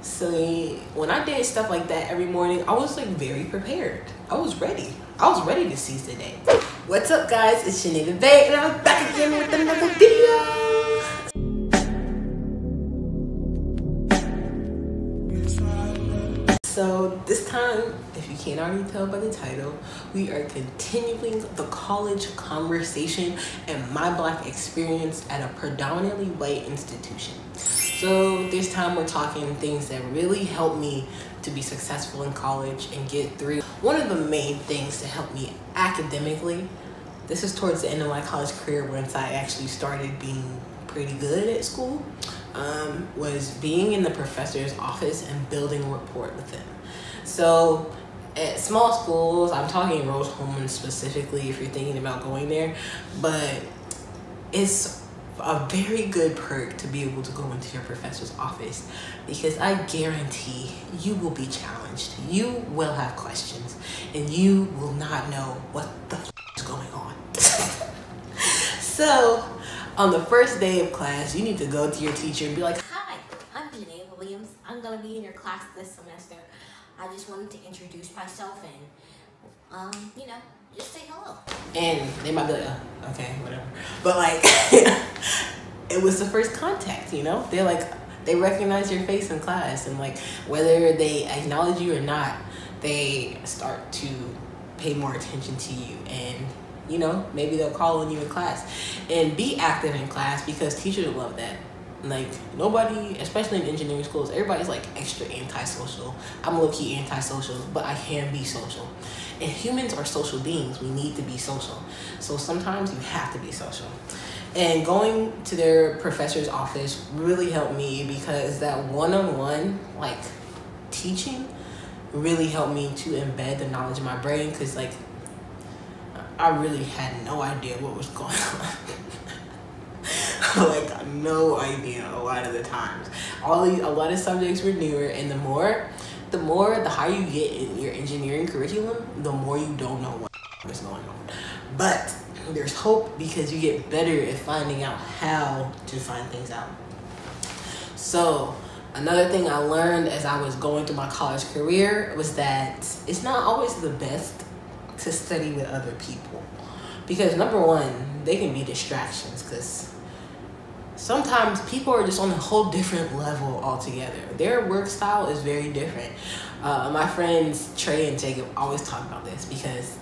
So when I did stuff like that every morning, I was like very prepared. I was ready. I was ready to seize the day. What's up, guys? It's Shanae Bay, and I'm back again with another video. So this time, if you can't already tell by the title, we are continuing the college conversation and my Black experience at a predominantly white institution. So this time we're talking things that really helped me to be successful in college and get through. One of the main things that helped me academically, this is towards the end of my college career once I actually started being pretty good at school, was being in the professor's office and building rapport with them. So at small schools, I'm talking Rose-Hulman specifically if you're thinking about going there, but it's a very good perk to be able to go into your professor's office because I guarantee you will be challenged. You will have questions and you will not know what the f is going on. So on the first day of class, you need to go to your teacher and be like, "Hi, I'm Shanae Williams. I'm going to be in your class this semester. I just wanted to introduce myself and, just say hello." And they might be like, oh, okay, whatever. But like, it was the first contact, you know? They're like, they recognize your face in class, and like, whether they acknowledge you or not, they start to pay more attention to you, and you know, maybe they'll call on you in class. And be active in class because teachers love that. Like, nobody, especially in engineering schools, everybody's like extra antisocial. I'm low-key antisocial, but I can be social. And humans are social beings. We need to be social. So sometimes you have to be social. And going to their professor's office really helped me because that one-on-one, like, teaching really helped me to embed the knowledge in my brain because, like, I really had no idea what was going on. Like, no idea a lot of the times. A lot of subjects were newer, and the higher you get in your engineering curriculum, the more you don't know what is going on. But there's hope because you get better at finding out how to find things out. So another thing I learned as I was going through my college career was that it's not always the best to study with other people. Because number one, they can be distractions because sometimes people are just on a whole different level altogether. Their work style is very different. My friends Trey and Jacob always talk about this because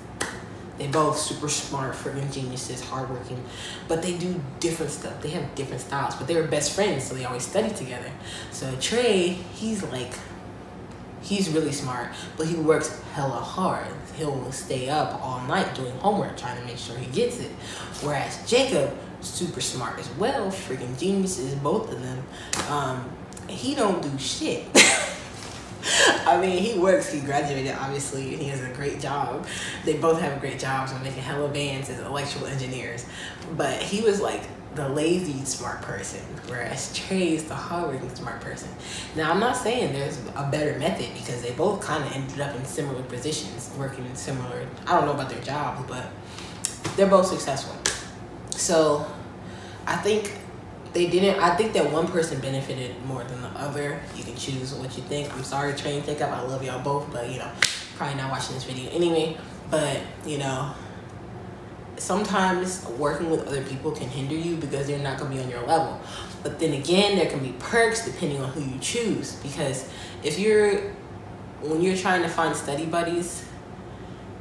they both super smart, freaking geniuses, hardworking, but they do different stuff. They have different styles, but they were best friends, so they always study together. So Trey, he's really smart, but he works hella hard. He'll stay up all night doing homework, trying to make sure he gets it. Whereas Jacob, super smart as well, freaking geniuses, both of them. He don't do shit. I mean, he works, he graduated, obviously, and he has a great job. They both have great jobs and making hella bands as electrical engineers. But he was like the lazy smart person, whereas Trey's the hardworking smart person. Now, I'm not saying there's a better method because they both kind of ended up in similar positions, working in similar, I don't know about their jobs, but they're both successful. So I think that one person benefited more than the other. You can choose what you think. I'm sorry, Trey and Jacob, I love y'all both, but you know, probably not watching this video anyway. But you know, sometimes working with other people can hinder you because they're not going to be on your level. But then again, there can be perks depending on who you choose, because when you're trying to find study buddies,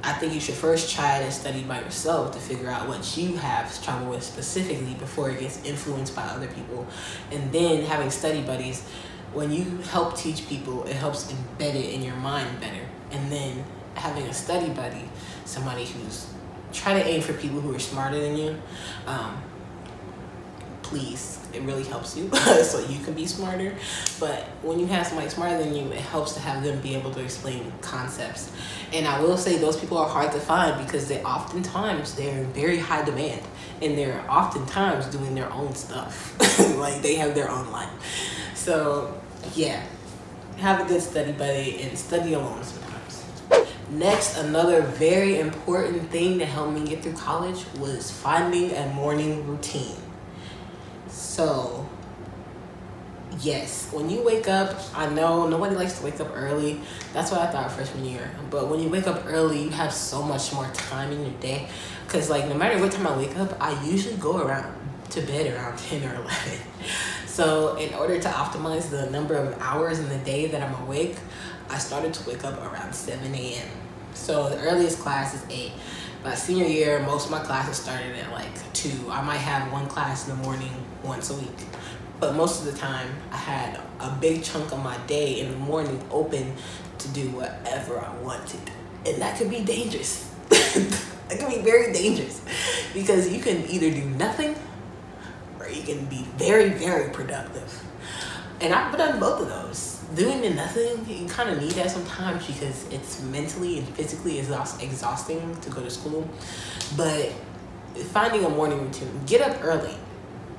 I think you should first try to study by yourself to figure out what you have trouble with specifically before it gets influenced by other people. And then having study buddies, when you help teach people, it helps embed it in your mind better. And then having a study buddy, somebody who's try to aim for people who are smarter than you. Please, it really helps you so you can be smarter. But when you have somebody smarter than you, it helps to have them be able to explain concepts. And I will say those people are hard to find because they're in very high demand, and they're oftentimes doing their own stuff. Like, they have their own life. So yeah, have a good study buddy and study alone sometimes. Next, another very important thing that helped me get through college was finding a morning routine. So Yes, when you wake up, I know nobody likes to wake up early. That's what I thought freshman year. But when you wake up early, you have so much more time in your day. Because, like, no matter what time I wake up, I usually go around to bed around 10 or 11. So in order to optimize the number of hours in the day that I'm awake, I started to wake up around 7 a.m. So the earliest class is 8. By senior year, most of my classes started at like 2. I might have one class in the morning once a week. But most of the time, I had a big chunk of my day in the morning open to do whatever I wanted. And that could be dangerous. It can be very dangerous. Because you can either do nothing, or you can be very, very productive. And I've done both of those. Doing the nothing, you kind of need that sometimes because it's mentally and physically exhausting to go to school. But finding a morning routine, get up early.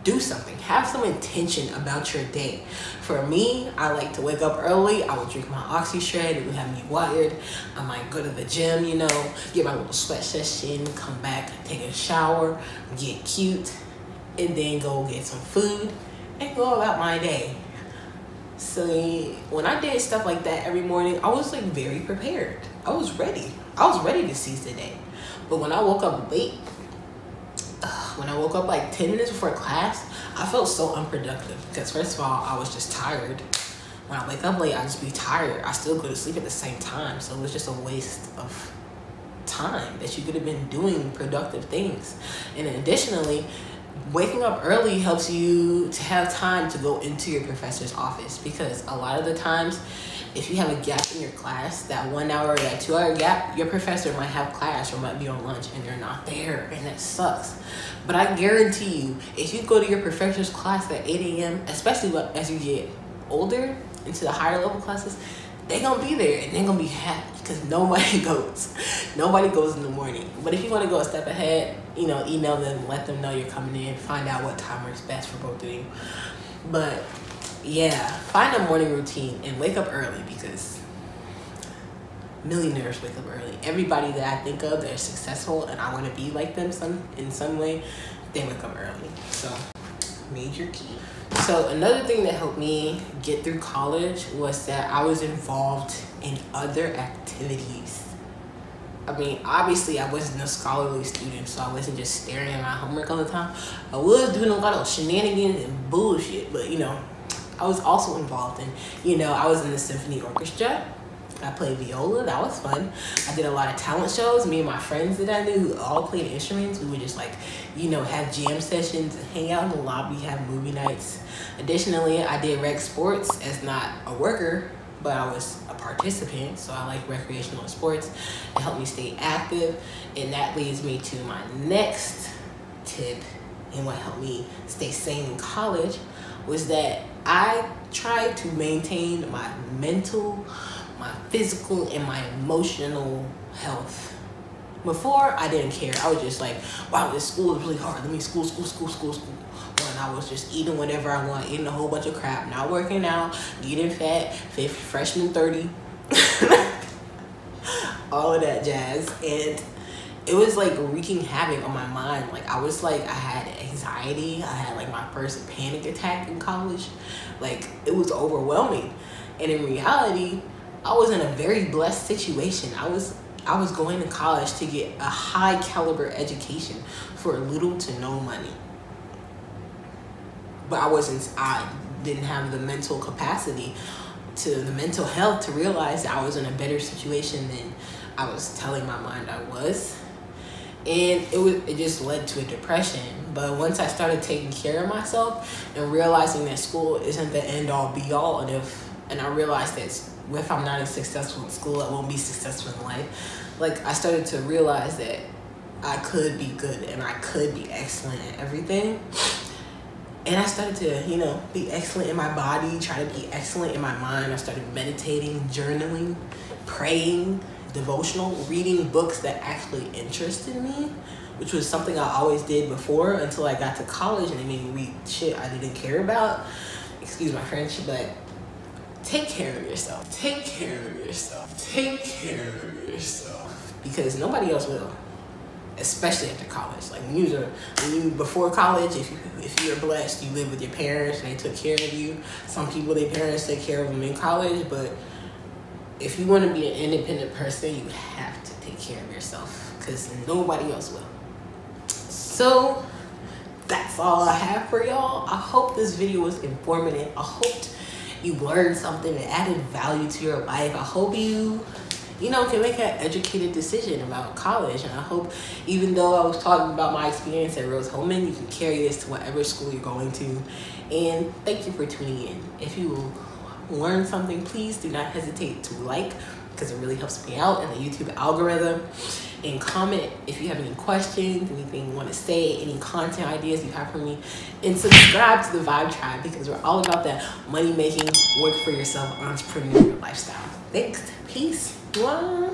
Do something. Have some intention about your day. For me, I like to wake up early. I would drink my Oxy Shred. It would have me wired. I might go to the gym, you know, get my little sweat session, come back, take a shower, get cute, and then go get some food and go about my day. So when I did stuff like that every morning, I was like very prepared. I was ready. I was ready to seize the day. But when I woke up late, when I woke up like 10 minutes before class, I felt so unproductive because first of all, I was just tired. When I wake up late, I just be tired. I still go to sleep at the same time. So it was just a waste of time that you could have been doing productive things. And then additionally, waking up early helps you to have time to go into your professor's office because a lot of the times, if you have a gap in your class, that 1 hour or that 2 hour gap, your professor might have class or might be on lunch and they're not there, and that sucks. But I guarantee you, if you go to your professor's class at 8 a.m., especially as you get older into the higher level classes, they're gonna be there and they're gonna be happy because nobody goes. Nobody goes in the morning. But if you want to go a step ahead, you know, email them, let them know you're coming in, find out what time works best for both of you. But yeah, find a morning routine and wake up early because millionaires wake up early. Everybody that I think of that are successful and I want to be like them in some way, they wake up early. So major key. So another thing that helped me get through college was that I was involved in other activities. I mean, obviously I wasn't a scholarly student, so I wasn't just staring at my homework all the time. I was doing a lot of shenanigans and bullshit, but you know, I was also involved in, you know, I was in the symphony orchestra. I played viola, that was fun. I did a lot of talent shows. Me and my friends that I knew who all played instruments, we would just like, you know, have jam sessions and hang out in the lobby, have movie nights. Additionally, I did rec sports as not a worker, but I was a participant, so I like recreational sports. It helped me stay active, and that leads me to my next tip and what helped me stay sane in college was that I tried to maintain my mental, my physical, and my emotional health. Before, I didn't care. I was just like, wow, this school is really hard. Let me school. And I was just eating whatever I want, eating a whole bunch of crap, not working out, getting fat, freshman 30, all of that jazz. And it was like wreaking havoc on my mind. Like I was like, I had anxiety. I had like my first panic attack in college. Like it was overwhelming. And in reality, I was in a very blessed situation. I was going to college to get a high caliber education for little to no money. But I didn't have the mental capacity the mental health to realize that I was in a better situation than I was telling my mind I was. And it just led to a depression. But once I started taking care of myself and realizing that school isn't the end all be all, and I realized that if I'm not as successful in school, I won't be successful in life. Like I started to realize that I could be good and I could be excellent at everything. And I started to, you know, be excellent in my body, try to be excellent in my mind. I started meditating, journaling, praying, devotional, reading books that actually interested me, which was something I always did before until I got to college and it made me read shit I didn't care about. Excuse my French, but take care of yourself. Take care of yourself. Take care of yourself. Because nobody else will. especially after college. Like before college, if you're blessed, you live with your parents and they took care of you. Some people, their parents take care of them in college, but if you want to be an independent person, you have to take care of yourself because nobody else will. So that's all I have for y'all. I hope this video was informative. I hope you learned something and added value to your life. I hope you can make an educated decision about college. And I hope, even though I was talking about my experience at Rose-Hulman, you can carry this to whatever school you're going to. And thank you for tuning in. If you learn something, please do not hesitate to like, because it really helps me out in the YouTube algorithm. And comment if you have any questions, anything you want to say, any content ideas you have for me. And subscribe to the Vibe Tribe, because we're all about that money making, work for yourself, entrepreneurial lifestyle. Thanks. Peace. Mwah.